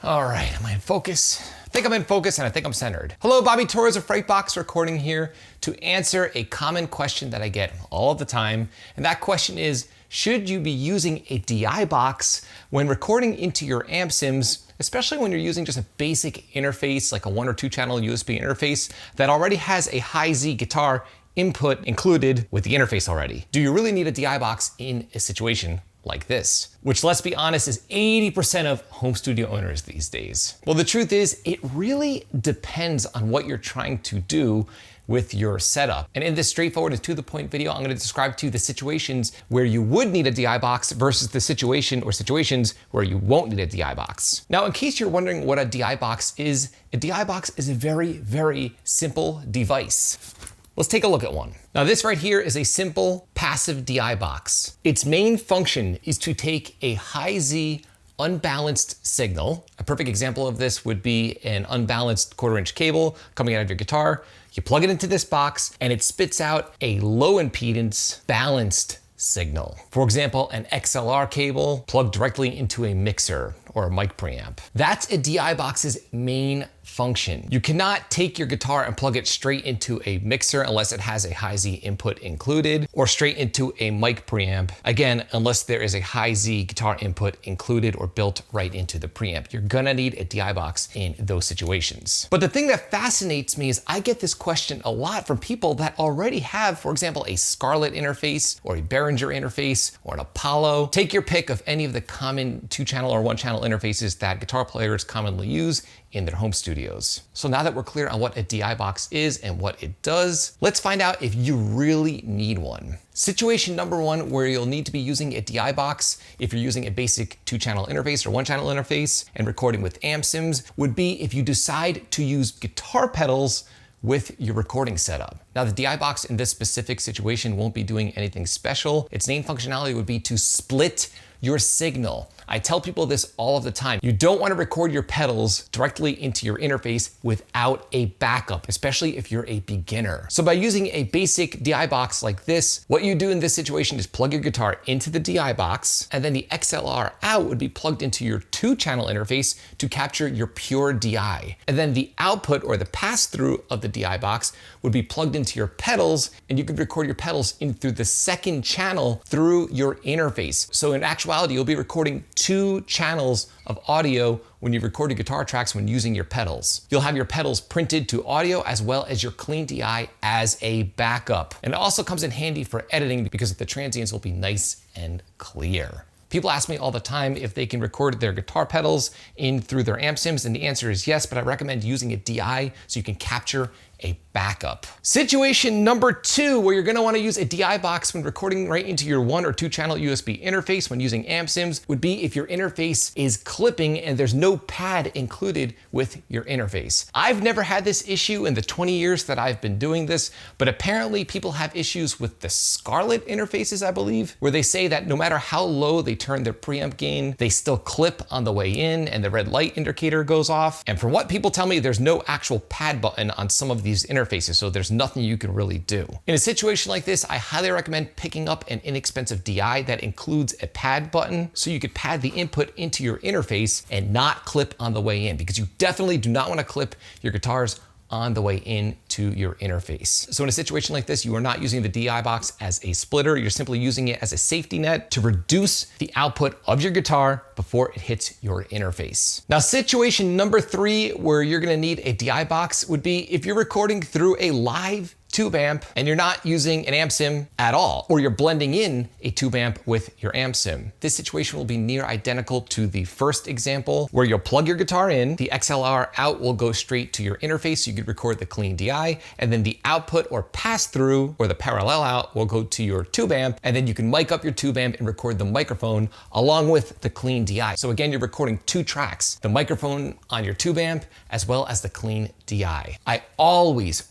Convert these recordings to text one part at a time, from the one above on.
All right, am I in focus? I think I'm in focus and I think I'm centered. Hello, Bobby Torres of Frightbox recording here to answer a common question that I get all the time. And that question is, should you be using a DI box when recording into your amp sims, especially when you're using just a basic interface like a 1 or 2 channel USB interface that already has a Hi-Z guitar input included with the interface already? Do you really need a DI box in a situation like this? Which, let's be honest, is 80% of home studio owners these days. Well, the truth is, it really depends on what you're trying to do with your setup. And in this straightforward and to the point video, I'm gonna describe to you the situations where you would need a DI box versus the situation or situations where you won't need a DI box. Now, in case you're wondering what a DI box is a very, very simple device. Let's take a look at one. Now, this right here is a simple passive DI box. Its main function is to take a Hi-Z unbalanced signal. A perfect example of this would be an unbalanced 1/4" cable coming out of your guitar. You plug it into this box and it spits out a low impedance balanced signal. For example, an XLR cable plugged directly into a mixer or a mic preamp. That's a DI box's main function. You cannot take your guitar and plug it straight into a mixer unless it has a Hi-Z input included, or straight into a mic preamp, again, unless there is a Hi-Z guitar input included or built right into the preamp. You're gonna need a DI box in those situations. But the thing that fascinates me is I get this question a lot from people that already have, for example, a Scarlett interface or a Behringer interface or an Apollo. Take your pick of any of the common 2-channel or 1-channel interfaces that guitar players commonly use in their home studios. So now that we're clear on what a DI box is and what it does, let's find out if you really need one. Situation number 1 where you'll need to be using a DI box if you're using a basic 2-channel interface or 1-channel interface and recording with amp sims would be if you decide to use guitar pedals with your recording setup. Now, the DI box in this specific situation won't be doing anything special. Its main functionality would be to split your signal. I tell people this all of the time. You don't want to record your pedals directly into your interface without a backup, especially if you're a beginner. So by using a basic DI box like this, what you do in this situation is plug your guitar into the DI box, and then the XLR out would be plugged into your 2-channel interface to capture your pure DI. And then the output or the pass-through of the DI box would be plugged into your pedals, and you could record your pedals in through the 2nd channel through your interface. So in actuality, you'll be recording 2 channels of audio when you record your guitar tracks when using your pedals. You'll have your pedals printed to audio as well as your clean DI as a backup. And it also comes in handy for editing because the transients will be nice and clear. People ask me all the time if they can record their guitar pedals in through their amp sims, and the answer is yes, but I recommend using a DI so you can capture a backup. Situation number 2, where you're gonna wanna use a DI box when recording right into your 1 or 2-channel USB interface when using amp sims would be if your interface is clipping and there's no pad included with your interface. I've never had this issue in the 20 years that I've been doing this, but apparently people have issues with the Scarlett interfaces, I believe, where they say that no matter how low they turn their preamp gain, they still clip on the way in and the red light indicator goes off. And from what people tell me, there's no actual pad button on some of these interfaces, so there's nothing you can really do. In a situation like this, I highly recommend picking up an inexpensive DI that includes a pad button so you could pad the input into your interface and not clip on the way in, because you definitely do not want to clip your guitars on the way into your interface. So in a situation like this, you are not using the DI box as a splitter, you're simply using it as a safety net to reduce the output of your guitar before it hits your interface. Now, situation number 3 where you're gonna need a DI box would be if you're recording through a live tube amp and you're not using an amp sim at all, or you're blending in a tube amp with your amp sim. This situation will be near identical to the first example where you'll plug your guitar in, the XLR out will go straight to your interface so you could record the clean DI, and then the output or pass through or the parallel out will go to your tube amp, and then you can mic up your tube amp and record the microphone along with the clean DI. So again, you're recording 2 tracks, the microphone on your tube amp as well as the clean DI. I always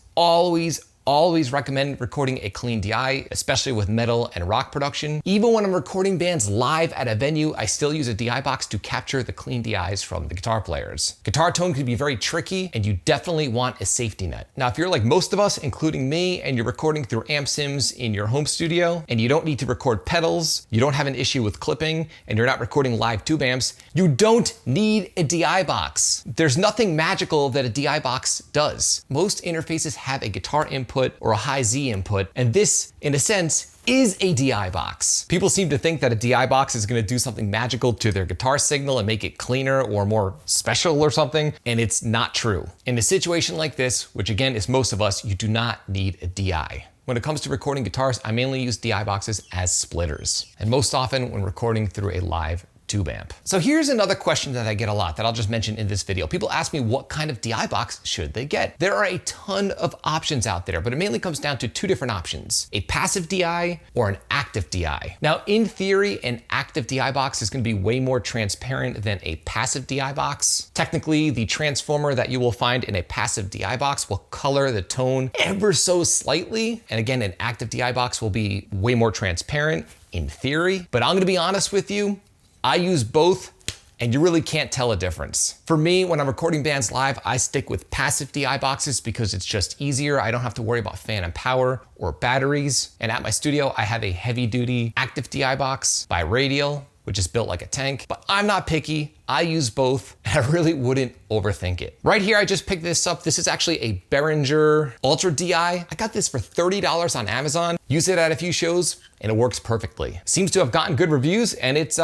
always recommend recording a clean DI, especially with metal and rock production. Even when I'm recording bands live at a venue, I still use a DI box to capture the clean DIs from the guitar players. Guitar tone can be very tricky, and you definitely want a safety net. Now, if you're like most of us, including me, and you're recording through Amp Sims in your home studio, and you don't need to record pedals, you don't have an issue with clipping, and you're not recording live tube amps, you don't need a DI box. There's nothing magical that a DI box does. Most interfaces have a guitar input or a high Z input, and this, in a sense, is a DI box. People seem to think that a DI box is gonna do something magical to their guitar signal and make it cleaner or more special or something, and it's not true. In a situation like this, which again is most of us, you do not need a DI. When it comes to recording guitars, I mainly use DI boxes as splitters, and most often when recording through a live tube amp. So here's another question that I get a lot that I'll just mention in this video. People ask me what kind of DI box should they get? There are a ton of options out there, but it mainly comes down to two different options: a passive DI or an active DI. Now, in theory, an active DI box is gonna be way more transparent than a passive DI box. Technically, the transformer that you will find in a passive DI box will color the tone ever so slightly. And again, an active DI box will be way more transparent in theory, but I'm gonna be honest with you, I use both, and you really can't tell a difference. For me, when I'm recording bands live, I stick with passive DI boxes because it's just easier. I don't have to worry about fan and power or batteries. And at my studio, I have a heavy-duty active DI box by Radial, which is built like a tank, but I'm not picky. I use both, and I really wouldn't overthink it. Right here, I just picked this up. This is actually a Behringer Ultra DI. I got this for $30 on Amazon. Use it at a few shows, and it works perfectly. Seems to have gotten good reviews, and it's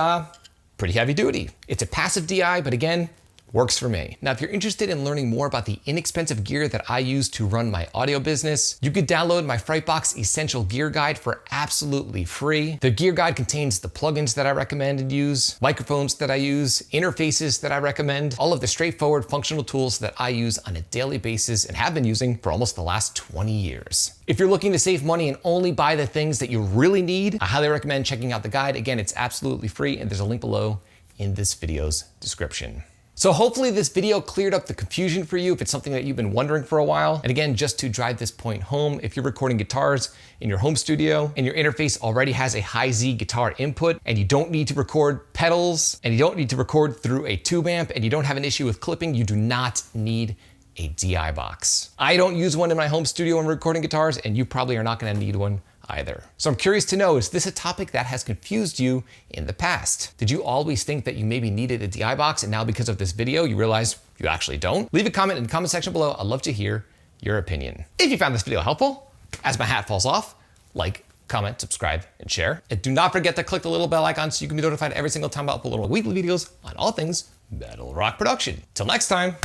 pretty heavy duty. It's a passive DI, but again, works for me. Now, if you're interested in learning more about the inexpensive gear that I use to run my audio business, you could download my Frightbox Essential Gear Guide for absolutely free. The gear guide contains the plugins that I recommend and use, microphones that I use, interfaces that I recommend, all of the straightforward functional tools that I use on a daily basis and have been using for almost the last 20 years. If you're looking to save money and only buy the things that you really need, I highly recommend checking out the guide. Again, it's absolutely free, and there's a link below in this video's description. So hopefully this video cleared up the confusion for you if it's something that you've been wondering for a while. And again, just to drive this point home, if you're recording guitars in your home studio and your interface already has a high Z guitar input and you don't need to record pedals and you don't need to record through a tube amp and you don't have an issue with clipping, you do not need a DI box. I don't use one in my home studio when recording guitars, and you probably are not gonna need one either. So I'm curious to know, is this a topic that has confused you in the past? Did you always think that you maybe needed a DI box, and now because of this video, you realize you actually don't? Leave a comment in the comment section below. I'd love to hear your opinion. If you found this video helpful, as my hat falls off, like, comment, subscribe, and share. And do not forget to click the little bell icon so you can be notified every single time I upload weekly videos on all things metal rock production. Till next time,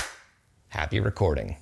happy recording.